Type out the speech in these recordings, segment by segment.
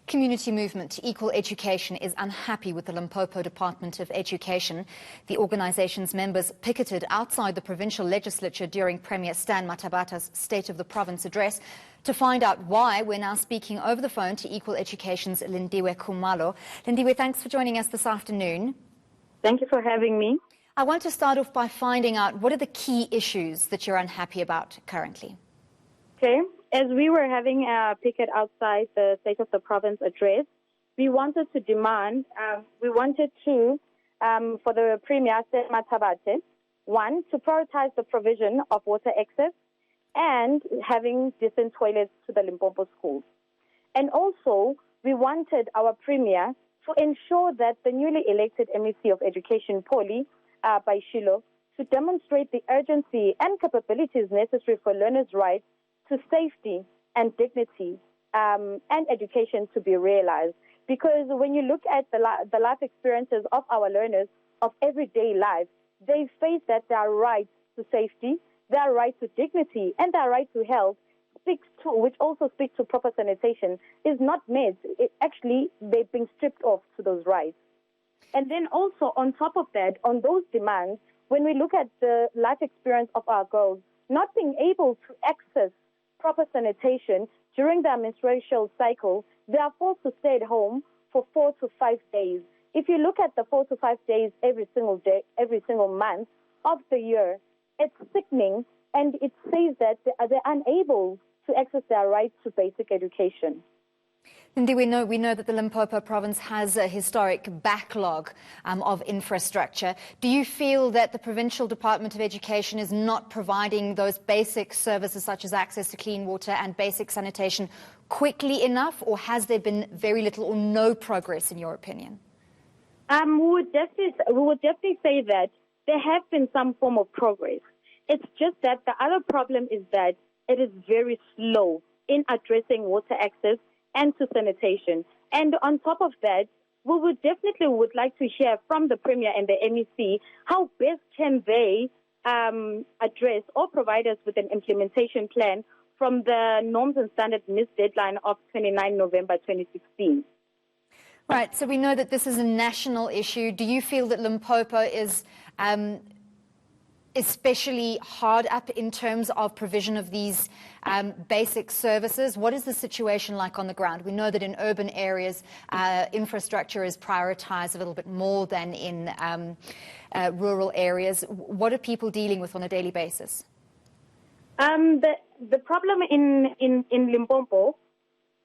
Community movement Equal Education is unhappy with the Limpopo Department of Education. The organization's members picketed outside the provincial legislature during Premier Stan Mathabatha's State of the Province address. To find out why, we're now speaking over the phone to Equal Education's Lindiwe Khumalo. Lindiwe, thanks for joining us this afternoon. Thank you for having me. I want to start off by finding out what are the key issues that you're unhappy about currently? Okay. As we were having a picket outside the State of the Province address, we wanted to demand, for the Premier Mathabatha, one, to prioritize the provision of water access and having decent toilets to the Limpopo schools. And also, we wanted our Premier to ensure that the newly elected MEC of Education, Poli, by Shilo, to demonstrate the urgency and capabilities necessary for learners' rights to safety and dignity and education to be realized. Because when you look at the life experiences of our learners of everyday life, they face that their right to safety, their right to dignity, and their right to health, which also speaks to proper sanitation, is not met. They've been stripped off to those rights. And then also on top of that, on those demands, when we look at the life experience of our girls, not being able to access proper sanitation during their menstrual cycle, they are forced to stay at home for 4 to 5 days. If you look at the 4 to 5 days every single day, every single month of the year, it's sickening, and it says that they're unable to access their right to basic education. Indeed, we know that the Limpopo province has a historic backlog of infrastructure. Do you feel that the Provincial Department of Education is not providing those basic services such as access to clean water and basic sanitation quickly enough, or has there been very little or no progress in your opinion? We would definitely say that there have been some form of progress. It's just that the other problem is that it is very slow in addressing water access and to sanitation. And on top of that, we would like to hear from the Premier and the MEC how best can they address or provide us with an implementation plan from the norms and standards missed deadline of 29 November 2016. Right, so we know that this is a national issue. Do you feel that Limpopo is especially hard up in terms of provision of these basic services? What is the situation like on the ground? We know that in urban areas, infrastructure is prioritized a little bit more than in rural areas. What are people dealing with on a daily basis? The problem in Limpopo,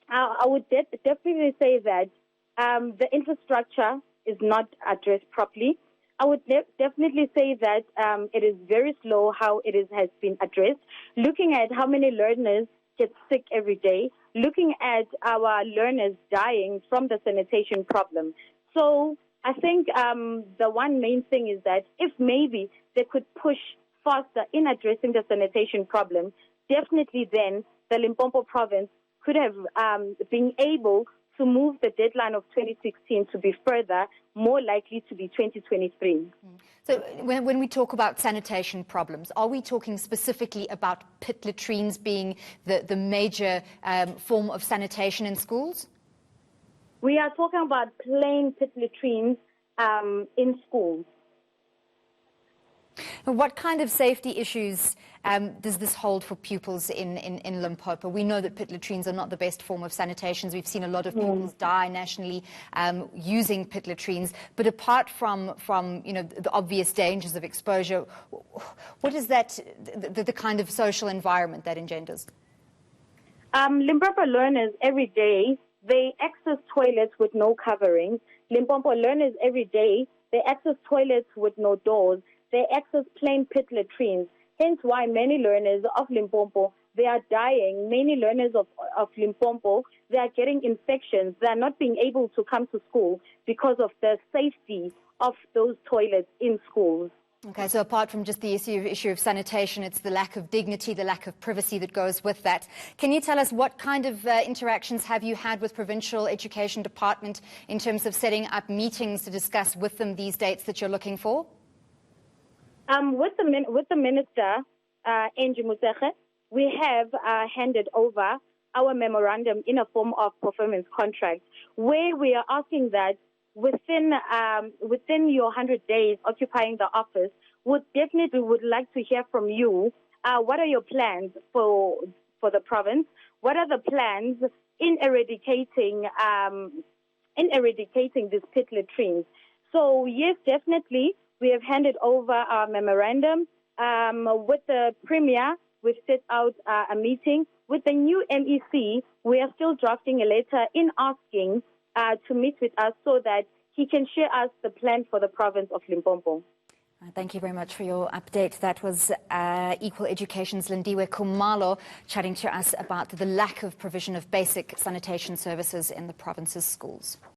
I would definitely say that the infrastructure is not addressed properly. I would definitely say that it is very slow how has been addressed. Looking at how many learners get sick every day, looking at our learners dying from the sanitation problem. So I think the one main thing is that if maybe they could push faster in addressing the sanitation problem, definitely then the Limpopo province could have been able to move the deadline of 2016 to be further, more likely to be 2023. So when we talk about sanitation problems, are we talking specifically about pit latrines being the major form of sanitation in schools? We are talking about plain pit latrines in schools. What kind of safety issues does this hold for pupils in Limpopo? We know that pit latrines are not the best form of sanitation. We've seen a lot of pupils die nationally using pit latrines. But apart from the obvious dangers of exposure, what is that the kind of social environment that engenders? Limpopo learners every day, they access toilets with no coverings. Limpopo learners every day, they access toilets with no doors. They access plain pit latrines. Hence why many learners of Limpopo, they are dying. Many learners of Limpopo, they are getting infections. They are not being able to come to school because of the safety of those toilets in schools. Okay, so apart from just the issue of sanitation, it's the lack of dignity, the lack of privacy that goes with that. Can you tell us what kind of interactions have you had with Provincial Education Department in terms of setting up meetings to discuss with them these dates that you're looking for? With the Minister, Angie Museche, we have handed over our memorandum in a form of performance contract, where we are asking that within your 100 days occupying the office, would like to hear from you. What are your plans for the province? What are the plans in eradicating these pit latrines? So yes, definitely, we have handed over our memorandum. With the Premier, we've set out a meeting. With the new MEC, we are still drafting a letter in asking to meet with us so that he can share us the plan for the province of Limpopo. Thank you very much for your update. That was Equal Education's Lindiwe Kumalo chatting to us about the lack of provision of basic sanitation services in the province's schools.